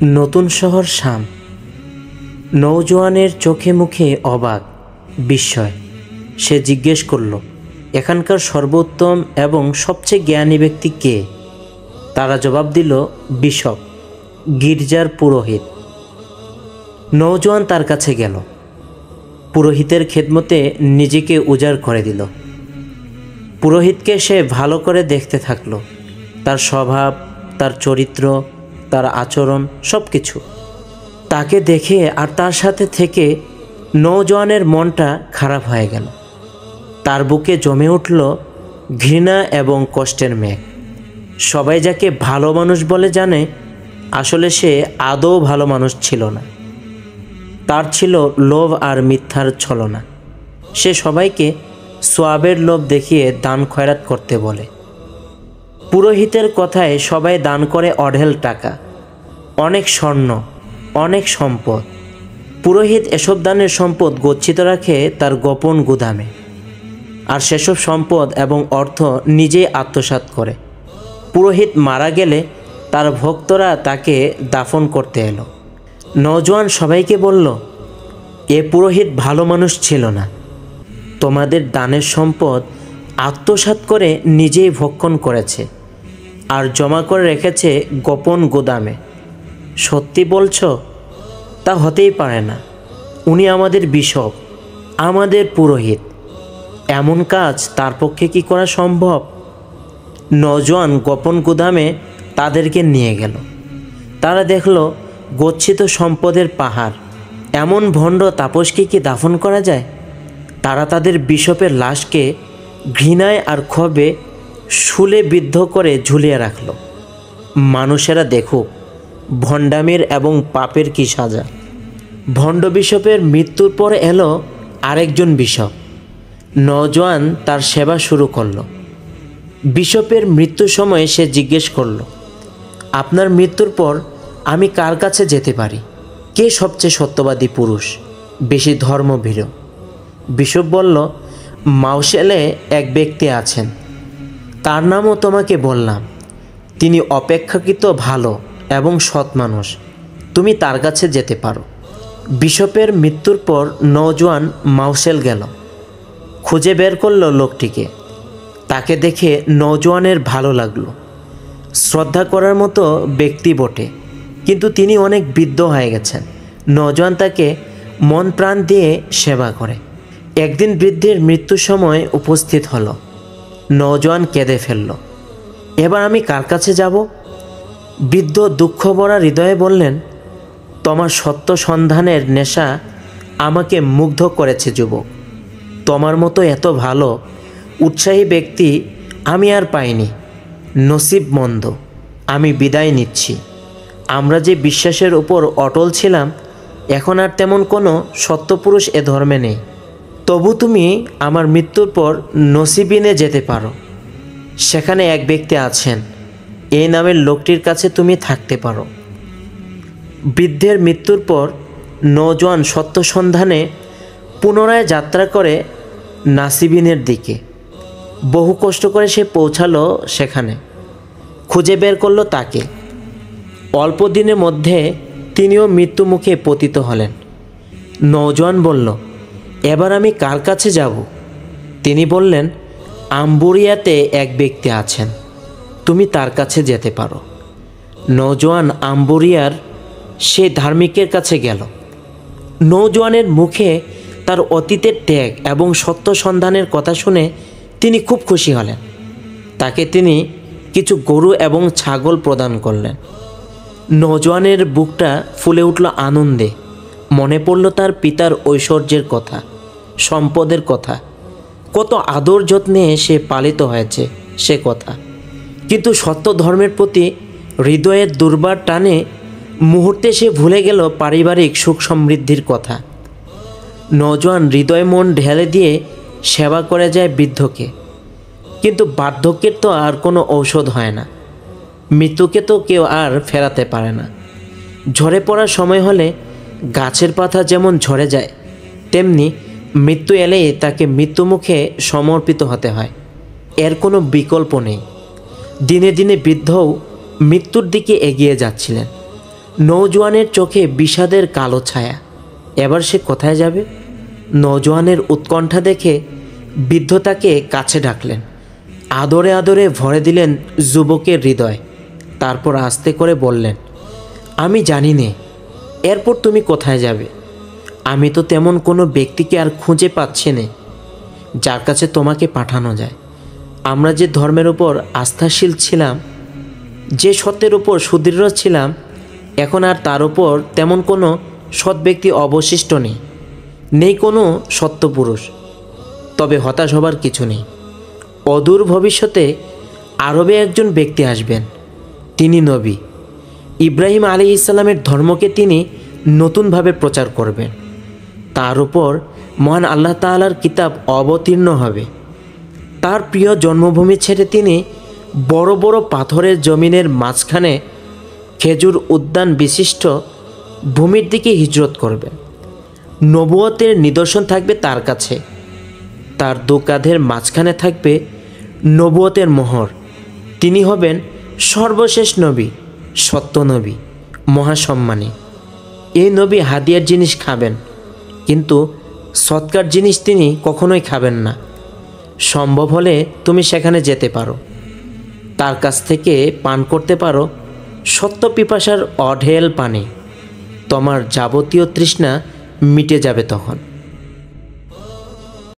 নতুন শহর শাম। নৌজওয়ানের চোখে মুখে অবাক বিস্ময়। সে জিজ্ঞেস করল, এখানকার সর্বোত্তম এবং সবচেয়ে জ্ঞানী ব্যক্তি কে? তারা জবাব দিল, বিশপ, গির্জার পুরোহিত। নৌজওয়ান তার কাছে গেল, পুরোহিতের খেদমতে নিজেকে উজাড় করে দিল। পুরোহিতকে সে ভালো করে দেখতে থাকলো, তার স্বভাব, তার চরিত্র, তার আচরণ, সব কিছু। তাকে দেখে আর তার সাথে থেকে নৌজওয়ানের মনটা খারাপ হয়ে গেল। তার বুকে জমে উঠল ঘৃণা এবং কষ্টের মেঘ। সবাই যাকে ভালো মানুষ বলে জানে, আসলে সে আদৌ ভালো মানুষ ছিল না। তার ছিল লোভ আর মিথ্যার ছলনা। সে সবাইকে সোয়াবের লোভ দেখিয়ে দান খয়রাত করতে বলে। পুরোহিতের কথায় সবাই দান করে অঢেল টাকা, অনেক স্বর্ণ, অনেক সম্পদ। পুরোহিত এসব দানের সম্পদ গচ্ছিত রাখে তার গোপন গুদামে, আর সেসব সম্পদ এবং অর্থ নিজেই আত্মসাৎ করে। পুরোহিত মারা গেলে তার ভক্তরা তাকে দাফন করতে এলো। নওজোয়ান সবাইকে বলল, এ পুরোহিত ভালো মানুষ ছিল না। তোমাদের দানের সম্পদ আত্মসাৎ করে নিজেই ভক্ষণ করেছে আর জমা করে রেখেছে গোপন গুদামে। সত্যি বলছো? তা হতেই পারে না। উনি আমাদের বিশপ, আমাদের পুরোহিত। এমন কাজ তার পক্ষে কি করা সম্ভব? নওজোয়ান গোপন গুদামে তাদেরকে নিয়ে গেল। তারা দেখল গচ্ছিত সম্পদের পাহাড়। এমন ভণ্ড তাপসকে কি দাফন করা যায়? তারা তাদের বিশপের লাশকে ঘৃণায় আর ক্ষোভে শুলে বিদ্ধ করে ঝুলিয়ে রাখল। মানুষেরা দেখুক ভণ্ডামির এবং পাপের কি সাজা। ভণ্ড বিশপের মৃত্যুর পর এলো আরেকজন বিশপ। নওজোয়ান তার সেবা শুরু করল। বিশপের মৃত্যুর সময় সে জিজ্ঞেস করল, আপনার মৃত্যুর পর আমি কার কাছে যেতে পারি? কে সবচেয়ে সত্যবাদী পুরুষ, বেশি ধর্মভীরু? বিশপ বলল, মাউসেলে এক ব্যক্তি আছেন, তার নামও তোমাকে বললাম। তিনি অপেক্ষাকৃত ভালো এবং সৎ মানুষ। তুমি তার কাছে যেতে পারো। বিশপের মৃত্যুর পর নওজোয়ান মাউসেল গেল, খুঁজে বের করল লোকটিকে। তাকে দেখে নওজোয়ানের ভালো লাগলো। শ্রদ্ধা করার মতো ব্যক্তি বটে, কিন্তু তিনি অনেক বৃদ্ধ হয়ে গেছেন। নওজোয়ান তাকে মন প্রাণ দিয়ে সেবা করে। একদিন বৃদ্ধের মৃত্যুর সময় উপস্থিত হলো। নওজোয়ান কেঁদে ফেলল। এবার আমি কার কাছে যাব? বৃদ্ধ দুঃখ ভরা হৃদয়ে বললেন, তোমার সত্য সন্ধানের নেশা আমাকে মুগ্ধ করেছে যুবক। তোমার মতো এত ভালো উৎসাহী ব্যক্তি আমি আর পাইনি। নসিব মন্দ, আমি বিদায় নিচ্ছি। আমরা যে বিশ্বাসের উপর অটল ছিলাম, এখন আর তেমন কোনো সত্যপুরুষ এ ধর্মে নেই। তবু তুমি আমার মৃত্যুর পর নসিবিনে যেতে পারো। সেখানে এক ব্যক্তি আছেন, এই নামের লোকটির কাছে তুমি থাকতে পারো। বৃদ্ধের মৃত্যুর পর নওজোয়ান সত্য সন্ধানে পুনরায় যাত্রা করে নাসিবিনের দিকে। বহু কষ্ট করে সে পৌঁছালো সেখানে। খুঁজে বের করলো তাকে। অল্প দিনের মধ্যে তিনিও মৃত্যুমুখে পতিত হলেন। নওজোয়ান বলল, এবার আমি কার কাছে যাব? তিনি বললেন, আম্বুরিয়াতে এক ব্যক্তি আছেন, তুমি তার কাছে যেতে পারো। নওজোয়ান আম্বুরিয়ার সে ধার্মিকের কাছে গেল। নওজোয়ানের মুখে তার অতীতের ত্যাগ এবং সত্য সন্ধানের কথা শুনে তিনি খুব খুশি হলেন। তাকে তিনি কিছু গরু এবং ছাগল প্রদান করলেন। নওজোয়ানের বুকটা ফুলে উঠল আনন্দে। মনে পড়ল তার পিতার ঐশ্বর্যের কথা, সম্পদের কথা, কত আদর যত্নে সে পালিত হয়েছে সে কথা। কিন্তু সত্য ধর্মের প্রতি হৃদয়ের দুর্বার টানে মুহূর্তে সে ভুলে গেল পারিবারিক সুখ সমৃদ্ধির কথা। নওজোয়ান হৃদয় মন ঢেলে দিয়ে সেবা করে যায় বৃদ্ধকে। কিন্তু বার্ধক্যের তো আর কোনো ঔষধ হয় না। মৃত্যুকে তো কেউ আর ফেরাতে পারে না। ঝরে পড়ার সময় হলে গাছের পাতা যেমন ঝরে যায়, তেমনি মৃত্যু এলেই তাকে মৃত্যুমুখে সমর্পিত হতে হয়। এর কোনো বিকল্প নেই। দিনে দিনে বৃদ্ধও মৃত্যুর দিকে এগিয়ে যাচ্ছিলেন। নৌজওয়ানের চোখে বিষাদের কালো ছায়া। এবার সে কোথায় যাবে? নৌজওয়ানের উৎকণ্ঠা দেখে বৃদ্ধ তাকে কাছে ডাকলেন, আদরে আদরে ভরে দিলেন যুবকের হৃদয়। তারপর আস্তে করে বললেন, আমি জানি নে এরপর তুমি কোথায় যাবে। আমি তো তেমন কোনো ব্যক্তিকে আর খুঁজে পাচ্ছি না যার কাছে তোমাকে পাঠানো যায়। আমরা যে ধর্মের উপর আস্থাশীল ছিলাম, যে সত্যের উপর সুদৃঢ় ছিলাম, এখন আর তার উপর তেমন কোনো সৎ ব্যক্তি অবশিষ্ট নেই, নেই কোনো সত্যপুরুষ। তবে হতাশ হবার কিছু নেই। অদূর ভবিষ্যতে আরবে একজন ব্যক্তি আসবেন, তিনি নবী। ইব্রাহিম আলাইহিস সালামের ধর্মকে তিনি নতুনভাবে প্রচার করবেন। তার উপর মহান আল্লাহ তাআলার কিতাব অবতীর্ণ হবে। তার প্রিয় জন্মভূমি ছেড়ে তিনি বড় বড় পাথরের জমিনের মাঝখানে খেজুর উদ্যান বিশিষ্ট ভূমির দিকে হিজরত করবেন। নবুয়তের নিদর্শন থাকবে তার কাছে। তার দু কাঁধের মাঝখানে থাকবে নবুয়তের মোহর। তিনি হবেন সর্বশেষ নবী, সত্য নবী, মহাসম্মানী। এই নবী হাদিয়ার জিনিস খাবেন, কিন্তু সৎকার জিনিস তিনি কখনোই খাবেন না। সম্ভব হলে তুমি সেখানে যেতে পারো, তার কাছ থেকে পান করতে পারো সত্য পিপাসার অঢেল পানি। তোমার যাবতীয় তৃষ্ণা মিটে যাবে তখন।